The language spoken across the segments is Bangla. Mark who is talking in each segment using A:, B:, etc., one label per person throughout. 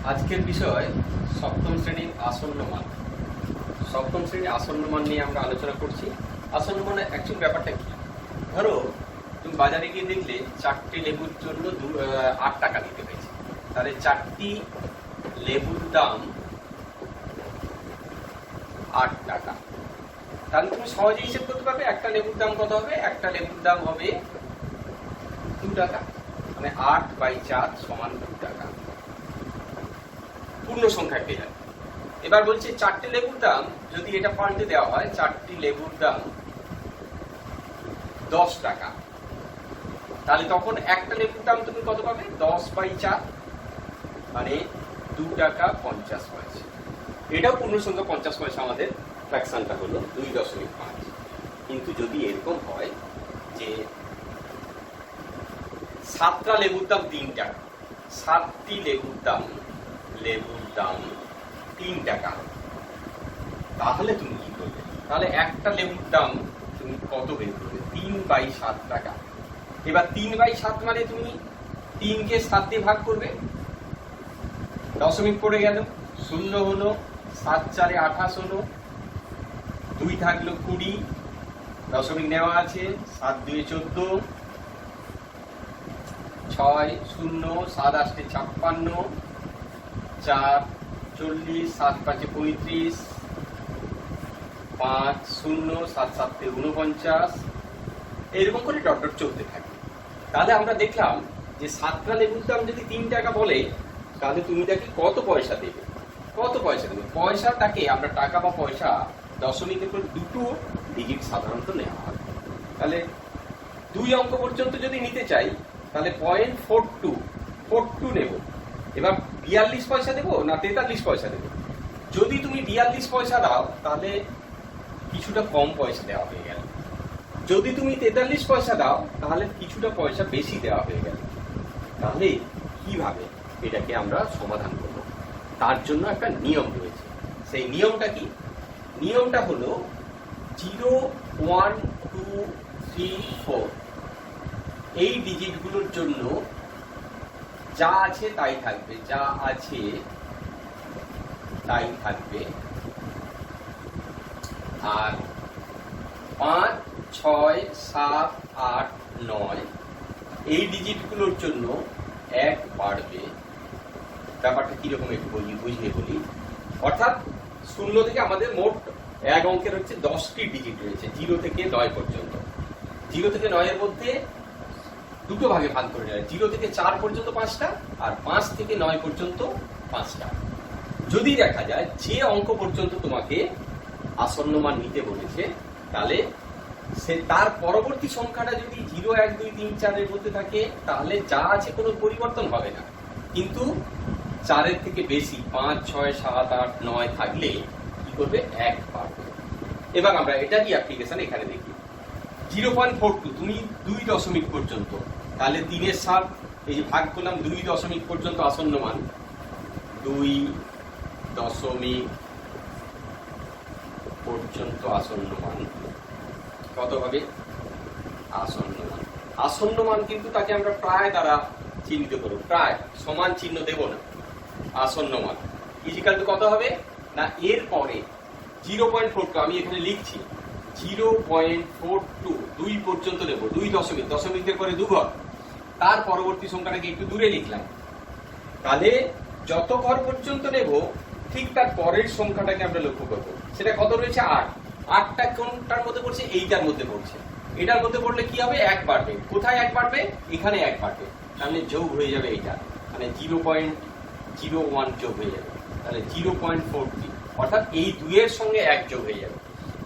A: আজকের বিষয় সপ্তম শ্রেণীর আসন্ন মান। সপ্তম শ্রেণীর আসন্ন মান নিয়ে আমরা আলোচনা করছি। আসন্ন মানে অ্যাকচুয়াল ব্যাপারটা কি? ধরো তুমি বাজারে গিয়ে দেখলে 4টি লেবুর জন্য 8 টাকা দিতে হয়েছে, তাহলে 4টি লেবুর দাম 8 টাকা। তাহলে তুমি সহজে হিসেব করতে পারবে একটা লেবুর দাম কত হবে। একটা লেবুর দাম হবে 2 টাকা, মানে 8/4 = 2 টাকা। পূর্ণ সংখ্যা পেয়ে যাবে। এবার বলছে 4টি লেবুর দাম যদি এটা পাল্টে দেওয়া হয়, 4টি লেবুর দাম 10 টাকা, তাহলে তখন একটা লেবুর দাম তুমি কত পাবে? 10/4 মানে 2 টাকা 50 পয়সা। এটাও পূর্ণ সংখ্যা 50 পয়সা, আমাদের ফ্র্যাকশনটা হলো 2.5। কিন্তু যদি এরকম হয় যে 7টা লেবুর দাম 3 টাকা, 7টি লেবুর দাম 3 টাকা, তাহলে তুমি কি করবে? তাহলে একটা লেবুর দাম তুমি কত বের করবে? 3/7 টাকা। এবার 3/7 মানে তুমি 3কে 7 দিয়ে ভাগ করবে, দশমিক পড়ে গেল, 0 হলো, 7 4 28 হলো, 2 থাকলো 20, দশমিক নেওয়া আছে, 7 2 14, 6 0 7 8 56, 4 40, 7 5 35, 5 0 7 7 49, এরকম করে ডট ডট চলতে থাকে। তাহলে আমরা দেখলাম যে 7টা লেবুর দাম যদি 3 টাকা বলে, তাহলে তুমি তাকে কত পয়সা দেবে? কত পয়সা দেবে? পয়সাটাকে আমরা টাকা বা পয়সা দশমিকের পর দুটো ডিজিট সাধারণত নেওয়া হয়। তাহলে 2 অঙ্ক পর্যন্ত যদি নিতে চাই, তাহলে 0.42 নেব। এবার 42 পয়সা দেবো না 43 পয়সা দেবো? যদি তুমি 42 পয়সা দাও, তাহলে কিছুটা কম পয়সা দেওয়া হয়ে গেল। যদি তুমি 43 পয়সা দাও, তাহলে কিছুটা পয়সা বেশি দেওয়া হয়ে গেল। তাহলে কিভাবে এটাকে আমরা সমাধান করব? তার জন্য একটা নিয়ম রয়েছে। সেই নিয়মটা কি? নিয়মটা হলো 0 1 2 3 4, এই ডিজিটগুলোর জন্য যা আছে তাই থাকবে, যা আছে তাই থাকবে। আর 5 6 7 8 9, এই ডিজিটগুলোর জন্য 1 বাড়বে। ব্যাপারটা কিরকম একটু বুঝিয়ে বলি। অর্থাৎ 0 থেকে আমাদের মোট এক অঙ্কের হচ্ছে 10টি ডিজিট রয়েছে, 0 থেকে 9 পর্যন্ত। 0 থেকে 9 এর মধ্যে দুটো ভাগে ভাগ করে নেয়, 0 থেকে 4 পর্যন্ত 5টা, আর 5 থেকে 9 পর্যন্ত 5টা। যদি দেখা যায় যে অঙ্ক পর্যন্ত তোমাকে আসন্ন মান নিতে বলেছে, তাহলে সে তার পরবর্তী সংখ্যাটা যদি 0 1 2 3 4 এর মধ্যে থাকে, তাহলে যা আছে কোনো পরিবর্তন হবে না। কিন্তু 4 এর থেকে বেশি 5 6 7 8 9 থাকলে কি করবে? 1 বাড়বে। এবার আমরা এটারই অ্যাপ্লিকেশন এখানে দেখি। 0.42 তুমি 2 দশমিক পর্যন্ত, তাহলে 3 এর 7, এই যে ভাগ করলাম 2 দশমিক পর্যন্ত আসন্ন মান, 2 দশমিক পর্যন্ত আসন্ন মান কত হবে? আসন্ন মান। আসন্ন মান কিন্তু তাকে আমরা প্রায় দ্বারা চিহ্নিত করব, প্রায় সমান চিহ্ন দেব না। আসন্ন মান ইজিক্যাল টু কত হবে না, এর পরে 0.42 আমি এখানে লিখছি, 0.42 2 পর্যন্ত নেব, 2 দশমিক, দশমিকের পরে 2 ঘর, তার পরবর্তী সংখ্যাটাকে একটু দূরে লিখলাম। তাহলে যত ঘর পর্যন্ত নেব, ঠিক তার পরের সংখ্যাটাকে আমরা লক্ষ্য করব। সেটা কত রয়েছে? 8। 8টা কোনটার মধ্যে পড়ছে? এইটার মধ্যে পড়ছে। এটার মধ্যে পড়লে কি হবে? 1 বাড়বে। কোথায় 1 বাড়বে? এখানে 1 বাড়বে। তাহলে যোগ হয়ে যাবে এইটা, মানে 0.01 যোগ হয়ে যাবে। তাহলে 0.43, অর্থাৎ এই 2 এর সঙ্গে 1 যোগ হয়ে যাবে।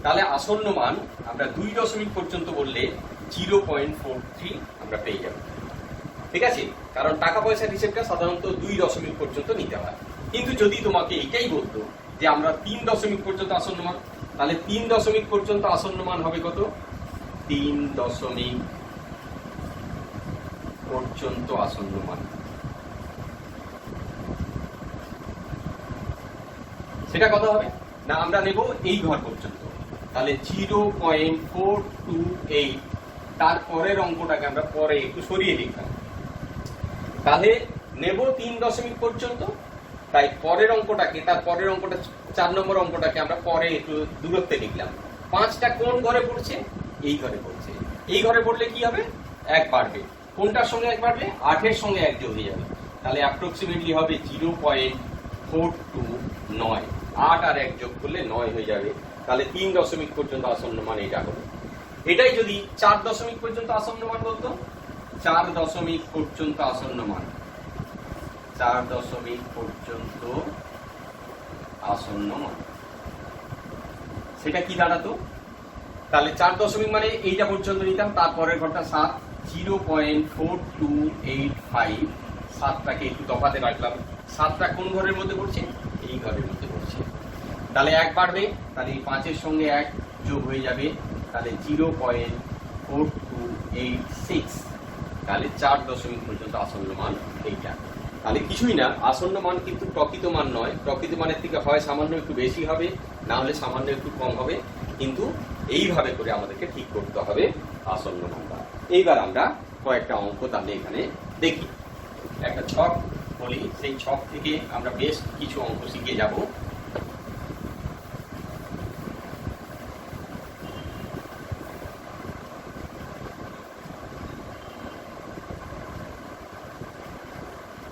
A: তাহলে আসন্ন মান আমরা 2 দশমিক পর্যন্ত বললে 0.43 আমরা পেয়ে যাব। ঠিক আছে? কারণ টাকা পয়সার হিসেবটা সাধারণত 2 দশমিক পর্যন্ত নিতে হয়। কিন্তু যদি তোমাকে এটাই বলতো যে আমরা 3 দশমিক পর্যন্ত আসন্ন মান, তাহলে 3 দশমিক পর্যন্ত আসন্ন মান হবে কত? 3 দশমিক পর্যন্ত আসন্ন মান, সেটা কত হবে না, আমরা নেব এই ঘর পর্যন্ত। তাহলে 0.428, তারপরের অঙ্কটাকে আমরা পরে একটু সরিয়ে লিখলাম। তাহলে নেব 3 দশমিক পর্যন্ত, তাই পরের অঙ্কটাকে, তার পরের অঙ্কটা 4 নম্বর অঙ্কটাকে আমরা পরে একটু দূরত্বে লিখলাম। 5টা কোন ঘরে পড়ছে? এই ঘরে পড়ছে। এই ঘরে পড়লে কি হবে? 1 বাড়বে। কোনটার সঙ্গে 1 বাড়বে? 8-এর সঙ্গে 1 যোগ হয়ে যাবে। তাহলে অ্যাপ্রক্সিমেটলি হবে 0.429। 8 আর 1 যোগ করলে 9 হয়ে যাবে। তাহলে 3 দশমিক পর্যন্ত আসন্ন মান এটা হবে। এটাই যদি 4 দশমিক পর্যন্ত আসন্ন মান বলতো, 4 দশমিক পর্যন্ত আসন্ন মান, 4 দশমিক পর্যন্ত আসন্ন মান, সেটা কি দাঁড়াতো? তাহলে 4 দশমিক মানে এইটা পর্যন্ত নিতাম, তারপরের ঘরটা 7, 0.4285। 7টাকে একটু তফাতে রাখলাম। 7টা কোন ঘরের মধ্যে পড়ছে? এই ঘরের মধ্যে পড়ছে। তাহলে 1 বাড়বে, তাহলে 5-এর সঙ্গে 1 যোগ হয়ে যাবে, তাহলে 0.4286। তাহলে 4 দশমিক পর্যন্ত আসন্ন মান এইটা। তাহলে কিছুই না, আসন্ন মান কিন্তু প্রকৃত মান নয়। প্রকৃত মানের থেকে হয় সামান্য একটু বেশি হবে, না হলে সামান্য একটু কম হবে, কিন্তু এইভাবে করে আমাদেরকে ঠিক করতে হবে আসন্ন মানটা। এইবার আমরা কয়েকটা অঙ্ক তাহলে এখানে দেখি। একটা ছক বলি, সেই ছক থেকে আমরা বেশ কিছু অঙ্ক শিখে যাব।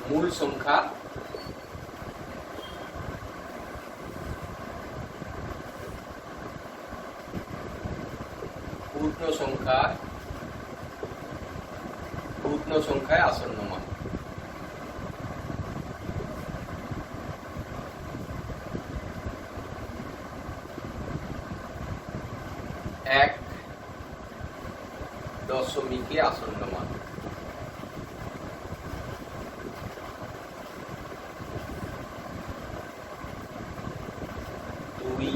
A: মূল সংখ্যা, পূর্ণ সংখ্যা, পূর্ণ সংখ্যায় আসন্ন মান। এক দশমিকে আসন্ন মান, 2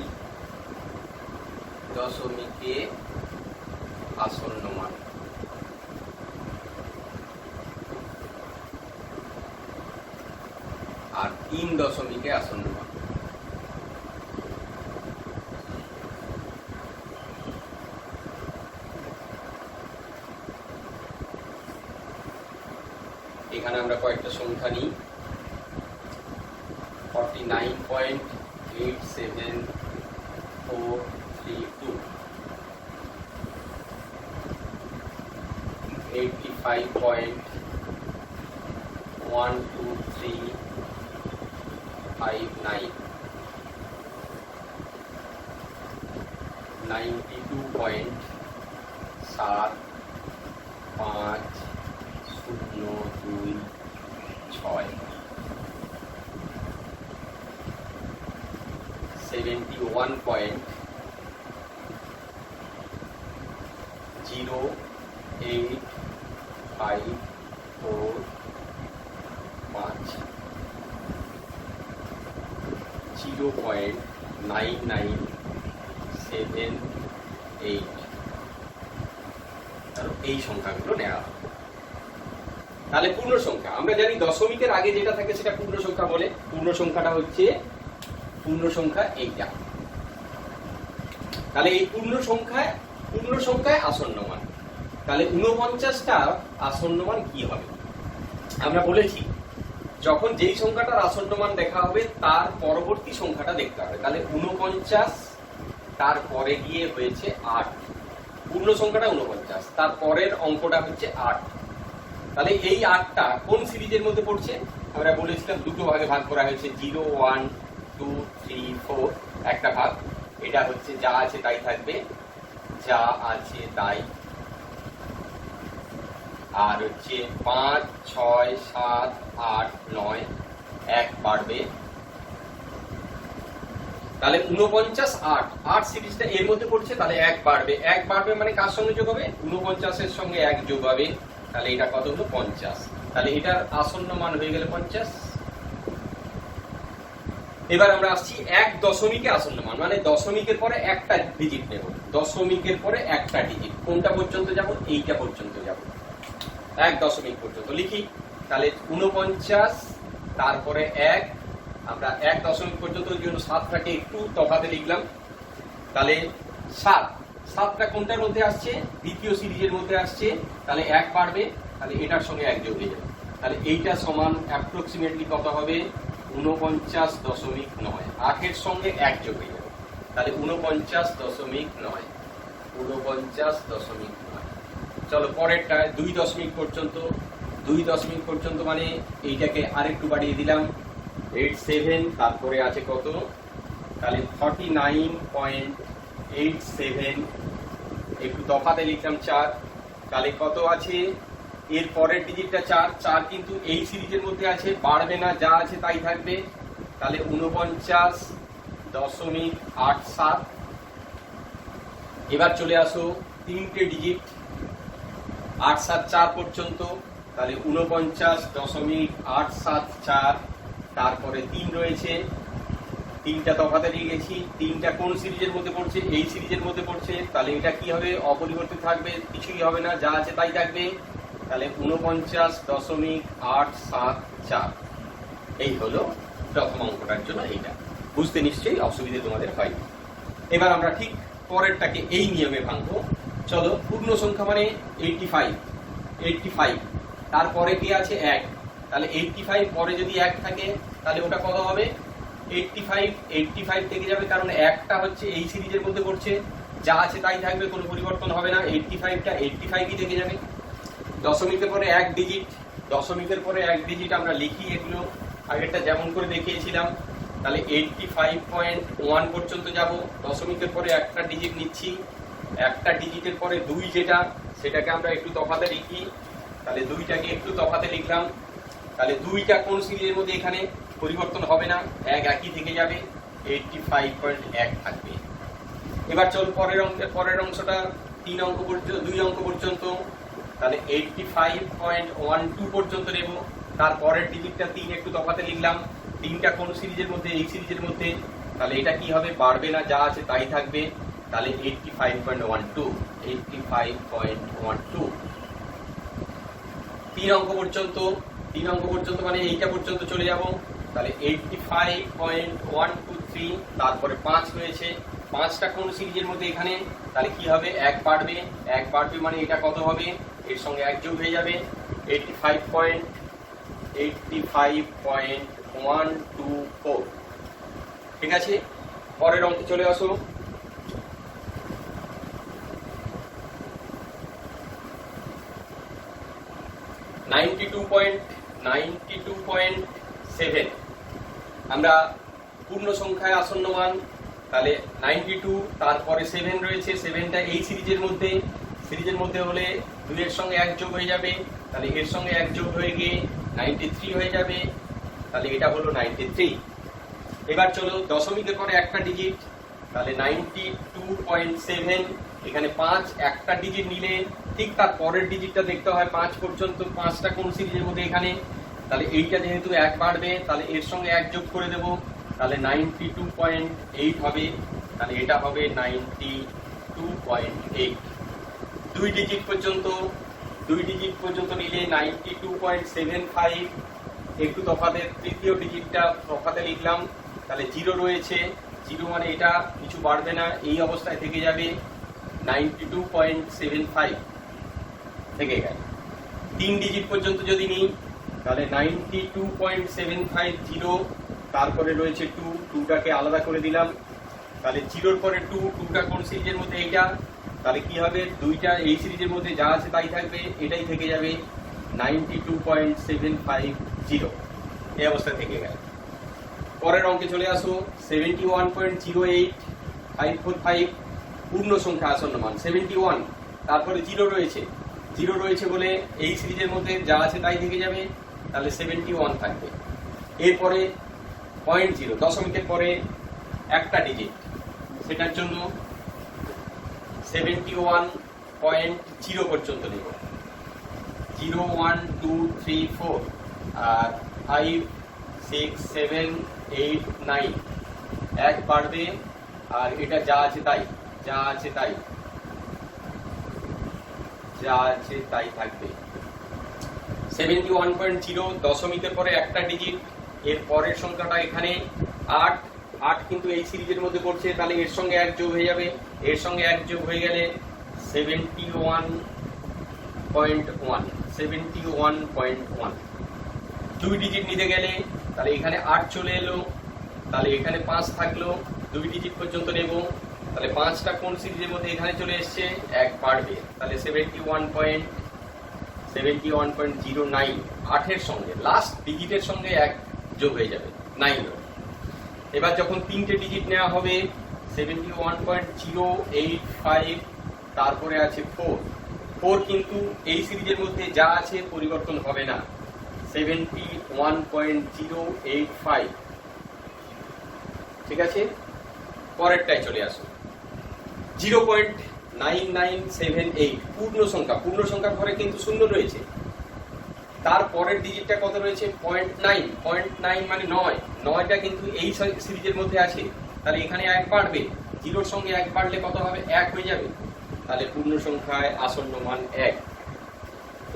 A: দশমিকে আসন্ন মান, আর 3 দশমিকে আসন্ন মান। এখানে আমরা কয়েকটা সংখ্যা নিই। 49.87432, 85.12359, 92.75026, 71.08545, 0.9978। এই সংখ্যাগুলো নেওয়া হবে। তাহলে পূর্ণ সংখ্যা, আমরা জানি দশমিকের আগে যেটা থাকে সেটা পূর্ণ সংখ্যা বলে। পূর্ণ সংখ্যাটা হচ্ছে, পূর্ণ সংখ্যা এইটা। তাহলে এই পূর্ণ সংখ্যায় আসন্ন মান। তাহলে 49টা আসন্ন মান কি হবে? আমরা বলেছি যখন যেই সংখ্যাটার আসন্ন মান দেখা হবে তার পরবর্তী সংখ্যাটা দেখতে হবে। তাহলে 49, তারপরে গিয়ে হয়েছে 8। পূর্ণ সংখ্যাটা 49, তার পরের অঙ্কটা হচ্ছে 8। তাহলে এই 8টা কোন সিরিজের মধ্যে পড়ছে? আমরা বলেছিলাম দুটো ভাগে ভাগ করা হয়েছে, 0, 1, 2, 3, 4। একটা ভাগ, এটা হচ্ছে যা আছে তাই থাকবে, যা আছে তাই। আর হচ্ছে 5, 6, 7, 8, 9, 1 বাড়বে। তাহলে 49, 8 সিরিজটা এর মধ্যে পড়ছে, তাহলে 1 বাড়বে। 1 বাড়বে মানে কার সঙ্গে যোগ হবে? 49-এর সঙ্গে 1 যোগ হবে। তাহলে এটা কত হলো? 50। তাহলে এটার আসন্ন মান হয়ে গেল 50। এবার আমরা আসছি 1 দশমিকে আসন্ন মান, মানে দশমিকের পরে একটা ডিজিট নেব। দশমিকের পরে একটা ডিজিট, কোনটা পর্যন্ত যাব? এইটা পর্যন্ত যাব। 1 দশমিক পর্যন্ত লিখি। তাহলে 49, তারপরে 1। আমরা 1 দশমিক পর্যন্ত ওই জন্য 7টাকে একটু তফাতে লিখলাম। তাহলে 7টা কোনটার মধ্যে আসছে? দ্বিতীয় সিরিজের মধ্যে আসছে। তাহলে 1 বাড়বে, তাহলে এটার সঙ্গে 1 যোগ হয়ে যাবে। তাহলে এইটা সমান অ্যাপ্রক্সিমেটলি কত হবে? 49.9, 8 সঙ্গে 1 যোগ হয়ে যাবে, তাহলে 49.9, 49.9। চলো পরেরটা 2 দশমিক পর্যন্ত, 2 দশমিক পর্যন্ত মানে এইটাকে আরেকটু বাড়িয়ে দিলাম 87, তারপরে আছে কত, তাহলে 49.87, একটু তফাতে লিখলাম 4, তাহলে কত আছে, এর পরের ডিজিটটা 4, 4 কিন্তু এই সিরিজের মধ্যে আছে, বাড়বে না, যা আছে তাই থাকবে, তাহলে 49.87। এবার চলে আসো তিনটে ডিজিট 8, 7, 4 পর্যন্ত, তাহলে 49.874, তারপরে 3 রয়েছে, 3টা তফাতে নিয়ে গেছি, 3টা কোন সিরিজের মধ্যে পড়ছে, এই সিরিজের মধ্যে পড়ছে, তাহলে এটা কি হবে, অপরিবর্তিত থাকবে, কিছুই হবে না, যা আছে তাই থাকবে, তাহলে 49.874। এই হলো প্রথম অঙ্কটার জন্য এইটা। বুঝতে নিশ্চয়ই অসুবিধে তোমাদের হয়। এবার আমরা ঠিক পরেরটাকে এই নিয়মে ভাঙবো। চলো, পূর্ণ সংখ্যা মানে 85, তারপরে কি আছে 1, তাহলে 85 পরে যদি 1 থাকে তাহলে ওটা কত হবে, 85 থেকে যাবে, কারণ একটা হচ্ছে এই সিরিজের মধ্যে পড়ছে, যা আছে তাই থাকবে, কোনো পরিবর্তন হবে না, 85টা 85ই থেকে যাবে। দশমিকের পরে 1 ডিজিট, দশমিকের পরে 1 ডিজিট আমরা লিখি এগুলো আগেরটা যেমন করে দেখিয়েছিলাম, তাহলে 85.1 পর্যন্ত যাব, দশমিকের পরে একটা ডিজিট নিচ্ছি, একটা ডিজিটের পরে 2 যেটা, সেটাকে আমরা একটু তফাতে লিখি, তাহলে 2টাকে একটু তফাতে লিখলাম, তাহলে 2টা কোন সিরিজের মধ্যে, এখানে পরিবর্তন হবে না, 1 একই থেকে যাবে, 85.1 থাকবে। এবার চল পরের অংশটা 2 অঙ্ক পর্যন্ত, তাহলে 85.12 পর্যন্ত নেব, তারপরের ডিজিটটা 3 একটু তফাতে লিখলাম, 3টা কোন সিরিজের মধ্যে, এই সিরিজের মধ্যে, তাহলে এটা কি হবে, বাড়বে না, যা আছে তাই থাকবে, তাহলে 85.12, 85.12। 3 অঙ্ক পর্যন্ত মানে এইটা পর্যন্ত চলে যাব, তাহলে 85.123, তারপরে 5 রয়েছে, 5টা কোন সিরিজের মধ্যে, এখানে তাহলে কি হবে, 1 বাড়বে মানে এটা কত হবে, এর সঙ্গে 1 যোগ হয়ে যাবে, 85.124। ঠিক আছে, পরের অঙ্কে চলে আসো। (92.7) আমরা পূর্ণ সংখ্যায় আসন্ন মান, তাহলে 92, তারপরে 7 রয়েছে, 7টা এই সিরিজের মধ্যে হলে 2 এর সঙ্গে 1 যোগ হয়ে যাবে, তাহলে এর সঙ্গে 1 যোগ হয়ে গিয়ে 93 হয়ে যাবে, তাহলে এটা হলো 93। এবার চলো দশমিকের পরে একটা ডিজিট, তাহলে 92.7, এখানে 5 একটা ডিজিট নিলে ঠিক তার পরের ডিজিটটা দেখতে হয় 5 পর্যন্ত, 5টা কোন সিরিজের মধ্যে, এখানে তাহলে এইটা যেহেতু 1 বাড়বে, তাহলে এর সঙ্গে 1 যোগ করে দেব, তাহলে 92.8 হবে, তাহলে এটা হবে 92.8। 2 ডিজিট পর্যন্ত নিলে 92.75, একটু তফাতে তৃতীয় ডিজিটটা তফাতে লিখলাম, তাহলে 0 রয়েছে, 0 মানে এটা কিছু বাড়বে না, এই অবস্থায় থেকে যাবে, 92.75 থেকে গেল। 3 ডিজিট পর্যন্ত যদি নিই, তাহলে 92.750, তারপরে রয়েছে 2টাকে আলাদা করে দিলাম, তাহলে 0-র পরে 2টা কোন সিরিজের মধ্যে, এইটা, তাহলে কি হবে, 2টা এই সিরিজের মধ্যে যা আছে তাই থাকবে, এটাই থেকে যাবে, 92.750, এই অবস্থা থেকে গেল। পরের অঙ্কে চলে আসো, 71.08 পূর্ণ সংখ্যা আসন্ন মান 71, তারপরে 0 রয়েছে বলে এই সিরিজের মধ্যে যা আছে তাই থেকে যাবে, তাহলে 71 থাকবে। এরপরে 0.0, দশমিকের পরে একটা ডিজিট, সেটার জন্য 71.0 পর্যন্ত নেব, 0, 1, 2, 3, 4, আর 5, 6, 7, 8, 9, 1 বাড়বে, আর এটা যা আছে তাই থাকবে। 71.0, দশমিকের পরে একটা ডিজিট, এর পরের সংখ্যাটা এখানে 8 কিন্তু এই সিরিজের মধ্যে পড়ছে, তাহলে এর সঙ্গে 1 যোগ হয়ে যাবে, এর সঙ্গে 1 যোগ হয়ে গেলে 71.1। 2 ডিজিট নিতে গেলে তাহলে এখানে 8 চলে এলো, তাহলে এখানে 5 থাকলো, 2 ডিজিট পর্যন্ত নেব, তাহলে 5টা কোন সিরিজের মধ্যে এখানে চলে এসছে, 1 বাড়বে, তাহলে 71.09 8-এর সঙ্গে লাস্ট ডিজিটের সঙ্গে 1 যোগ হয়ে যাবে 9। এবার যখন 3টে ডিজিট নেওয়া হবে 71.085, তারপরে আছে 4 কিন্তু এই সিরিজের মধ্যে যা আছে পরিবর্তন হবে না, 71.085। ঠিক আছে, পরেরটাই চলে আসো, 0.9978 পূর্ণ সংখ্যার ঘরে কিন্তু শূন্য রয়েছে, তার পরের ডিজিটটা কত রয়েছে, 0.9 মানে 9টা কিন্তু এই সিরিজের মধ্যে আছে, তাহলে এখানে 1 বাড়বে, 0-র সঙ্গে 1 বাড়লে কত হবে, 1 হয়ে যাবে, তাহলে পূর্ণ সংখ্যায় আসন্ন মান 1।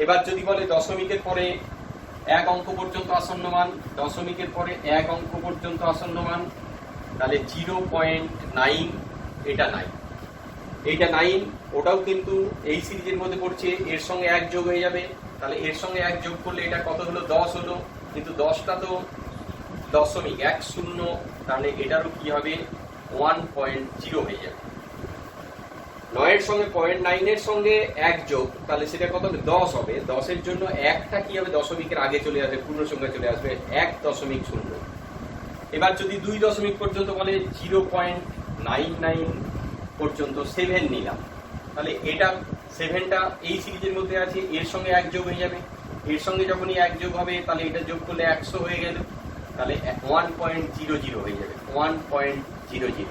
A: এবার যদি বলে দশমিকের পরে 1 অঙ্ক পর্যন্ত আসন্ন মান, দশমিকের পরে 1 অঙ্ক পর্যন্ত আসন্ন মান, তাহলে 0.9 এটা 9, এইটা 9, ওটাও কিন্তু এই সিরিজের মধ্যে পড়ছে, এর সঙ্গে 1 যোগ হয়ে যাবে, তাহলে এর সঙ্গে 1 যোগ করলে এটা কত হলো, 10 হলো, কিন্তু 10টা তো দশমিক 10, তাহলে এটারও কি হবে 1.0 হয়ে যাবে। 9-এর সঙ্গে 0.9-এর সঙ্গে 1 যোগ, তাহলে সেটা কত হবে, 10 হবে, 10-এর জন্য 1টা কি হবে, দশমিকের আগে চলে আসবে, পূর্ণ সংখ্যা চলে আসবে 1.0। এবার যদি 2 দশমিক পর্যন্ত বলে 0.99 পর্যন্ত 7 নিলাম, তাহলে এটা 7টা এই সিরিজের মধ্যে আছে, এর সঙ্গে 1 যোগ হয়ে যাবে, এর সঙ্গে যখনই 1 যোগ হবে তাহলে এটা যোগ করলে 100 হয়ে গেল, তাহলে 1.00 হয়ে যাবে, 1.00।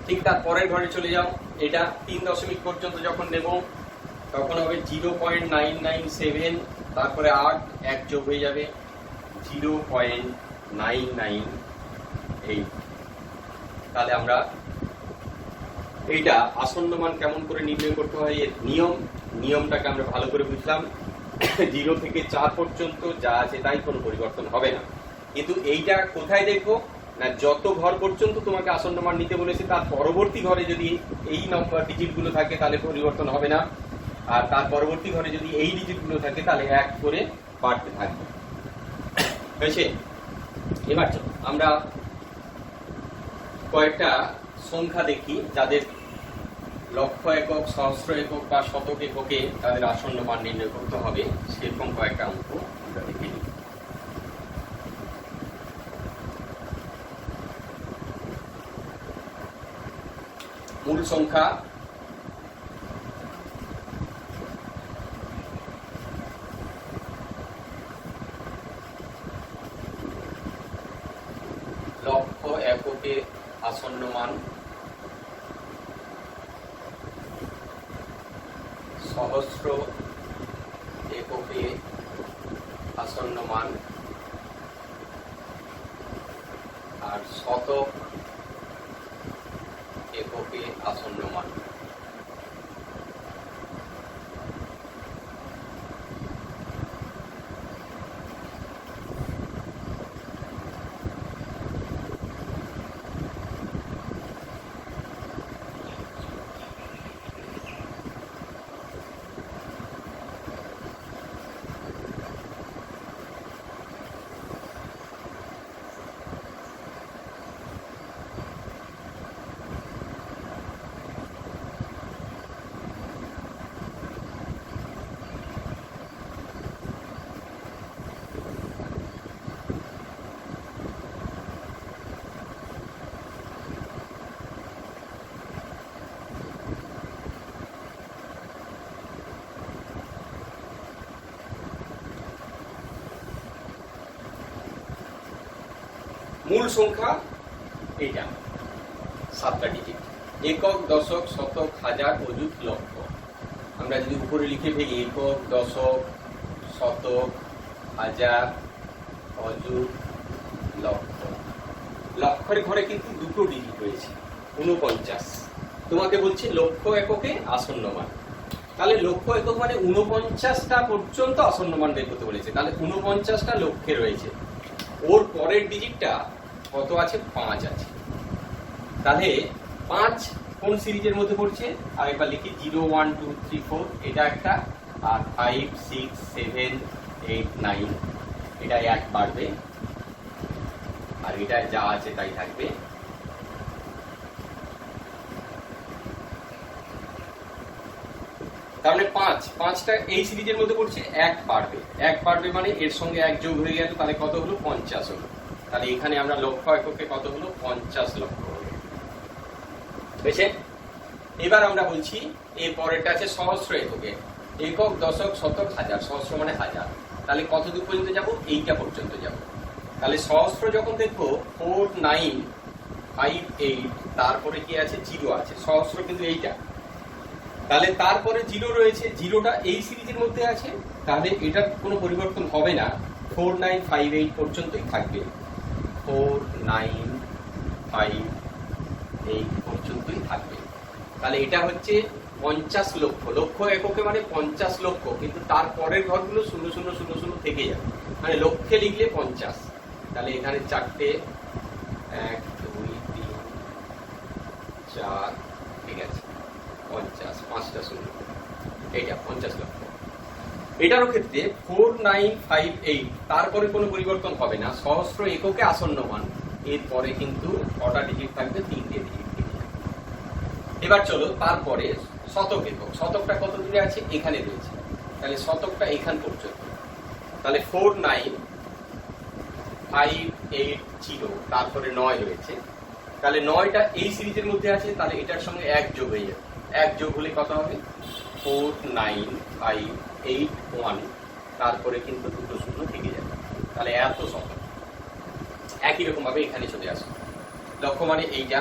A: ঠিক তার পরের ঘরে চলে যাও, এটা 3 দশমিক পর্যন্ত যখন নেব তখন হবে 0.997, তারপরে 8 1 যোগ হয়ে যাবে 0.998। তাহলে আমরা এইটা আসন্ন মান কেমন করে নির্ণয় করতে হয়, এর নিয়মটাকে আমরা ভালো করে বুঝলাম। 0 থেকে 4 পর্যন্ত যা আছে তাই কোনো পরিবর্তন হবে না, কিন্তু এইটা কোথায় দেখবো না, যত ঘর পর্যন্ত তোমাকে আসন্ন মান নিতে বলেছে তার পরবর্তী ঘরে যদি এই নম্বর ডিজিটগুলো থাকে তাহলে পরিবর্তন হবে না, আর তার পরবর্তী ঘরে যদি এই ডিজিটগুলো থাকে তাহলে 1 করে বাড়তে থাকবে। হয়েছে? এবার চলো আমরা কয়েকটা সংখ্যা দেখি যাদের লক্ষ একক, সহস্র একক বা শতক এককে তাদের আসন্ন মান নির্ণয় করতে হবে, সেরকম কয়েকটা অঙ্ক আমরা দেখে নিই। মূল সংখ্যা লক্ষ এককে আসন্ন মান, সহস্র এককে আসন্ন মান, আর শতক এককে আসন্ন মান। মূল সংখ্যা এইটা 7টা ডিজিট, একক, দশক, শতক, হাজার, অযুত, লক্ষ। আমরা যদি উপরে লিখে ফেলি একক, দশক, শতক, হাজার, অযুত, লক্ষ। লক্ষের ঘরে কিন্তু 2টো ডিজিট রয়েছে, 49। তোমাকে বলছে লক্ষ এককে আসন্ন মান, তাহলে লক্ষ একক মানে 49টা পর্যন্ত আসন্ন মান বের করতে বলেছে, তাহলে 49টা লক্ষে রয়েছে, ওর পরের ডিজিটটা কত আছে, 5 আছে, তাহলে 5 কোন সিরিজের মধ্যে পড়ছে, আর একবার লিখি 0 1 2 3 4 এটা একটা, আর 5 6 7 8 9 এটা 1 বাড়বে, আর এটা যা আছে তাই থাকবে। তার মানে 5টা এই সিরিজের মধ্যে পড়ছে, 1 বাড়বে, 1 বাড়বে মানে এর সঙ্গে 1 যোগ হয়ে গেল, তাহলে কত হলো? 50 হলো। তাহলে এখানে আমরা লক্ষ এককে কত হলো? 50 লক্ষ হলো। বুঝছে? এবার আমরা বলছি এর পরেরটা আছে সহস্র এককে, একক, দশক, শতক, হাজার। সহস্র মানে হাজার। তাহলে কত দূর পর্যন্ত যাব? এইটা পর্যন্ত যাব। তাহলে সহস্র যখন দেখবো 4958, তারপরে কি আছে? 0 আছে। সহস্র কিন্তু এইটা, তাহলে তারপরে 0 রয়েছে, 0টা এই সিরিজের মধ্যে আছে, তাহলে এটার কোনো পরিবর্তন হবে না, 4958 পর্যন্তই থাকবে। 4958 পর্যন্তই থাকবে। তাহলে এটা হচ্ছে 50 লক্ষ। লক্ষ এককে মানে 50 লক্ষ, কিন্তু তারপরের ঘরগুলো 0000 থেকে যাবে, মানে লক্ষে লিখলে 50। তাহলে এখানে 4টে, 1 2 3 4, ঠিক আছে, 50, 5টা 0, এইটা 50 লক্ষ। এটারও ক্ষেত্রে 4958, তারপরে কোনো পরিবর্তন হবে না, সহস্র এককে আসন্ন মান। এরপরে কিন্তু কটা ডিজিট থাকবে? 3টে ডিজিট। এবার চলো তারপরে শতক একক। শতকটা কত দূরে আছে? এখানে রয়েছে, তাহলে শতকটা এখান পর্যন্ত। তাহলে 49580, তারপরে 9 রয়েছে, তাহলে 9টা এই সিরিজের মধ্যে আছে, তাহলে এটার সঙ্গে 1 যোগ হয়ে যাবে। 1 যোগ হলে কত হবে? 49581, তারপরে কিন্তু 2 শূন্য থেকে যাবে। তাহলে এত শতক। একই রকম ভাবে এখানে চলে আসবে। লক্ষ মানে এইটা,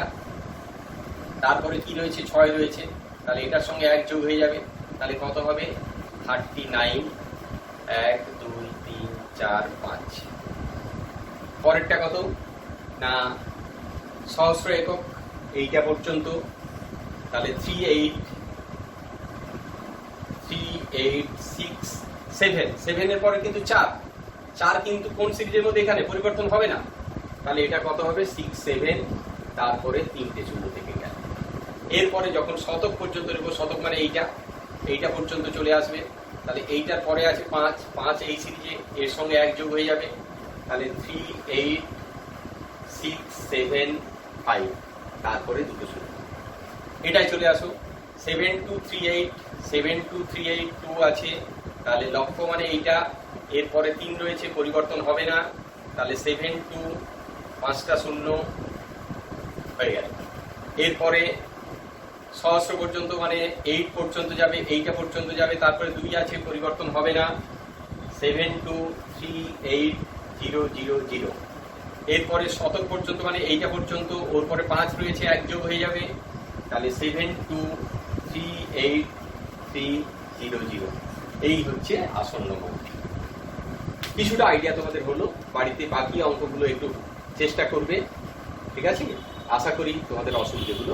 A: তারপরে কি রয়েছে? 6 রয়েছে, তাহলে এটার সঙ্গে 1 যোগ হয়ে যাবে, তাহলে কত হবে? 39, 1 2 3 4 5। পরেরটা কত না? সহস্র একক এইটা পর্যন্ত, তাহলে 386 7 এর পরে কিন্তু 4 কিন্তু কোন সিরিজের মধ্যে? এখানে পরিবর্তন হবে না, তাহলে এটা কত হবে? 67, তারপরে 3টে 0 থেকে গেল। এরপরে যখন শতক পর্যন্ত নেব, শতক মানে এইটা পর্যন্ত চলে আসবে, তাহলে এইটার পরে আছে 5 এই সিরিজে, এর সঙ্গে 1 যোগ হয়ে যাবে, তাহলে 38675, তারপরে 2 শূন্য। এটাই চলে আসো। 7238 আছে, তাহলে লক্ষ মানে এইটা, এরপরে 3 রয়েছে, পরিবর্তন হবে না, তাহলে 72, 5টা 0 হয়ে গেল। এরপরে সহস্র পর্যন্ত মানে 8 পর্যন্ত যাবে, এইটা পর্যন্ত যাবে, তারপরে 2 আছে, পরিবর্তন হবে না, 723800। এরপরে শতক পর্যন্ত মানে এইটা পর্যন্ত, ওর পরে 5 রয়েছে, 1 যোগ হয়ে যাবে, তাহলে 723800। এই হচ্ছে আসন্ন মান। কিছুটা আইডিয়া তোমাদের হলো, বাড়িতে বাকি অঙ্কগুলো একটু চেষ্টা করবে, ঠিক আছে? আশা করি তোমাদের অসুবিধাগুলো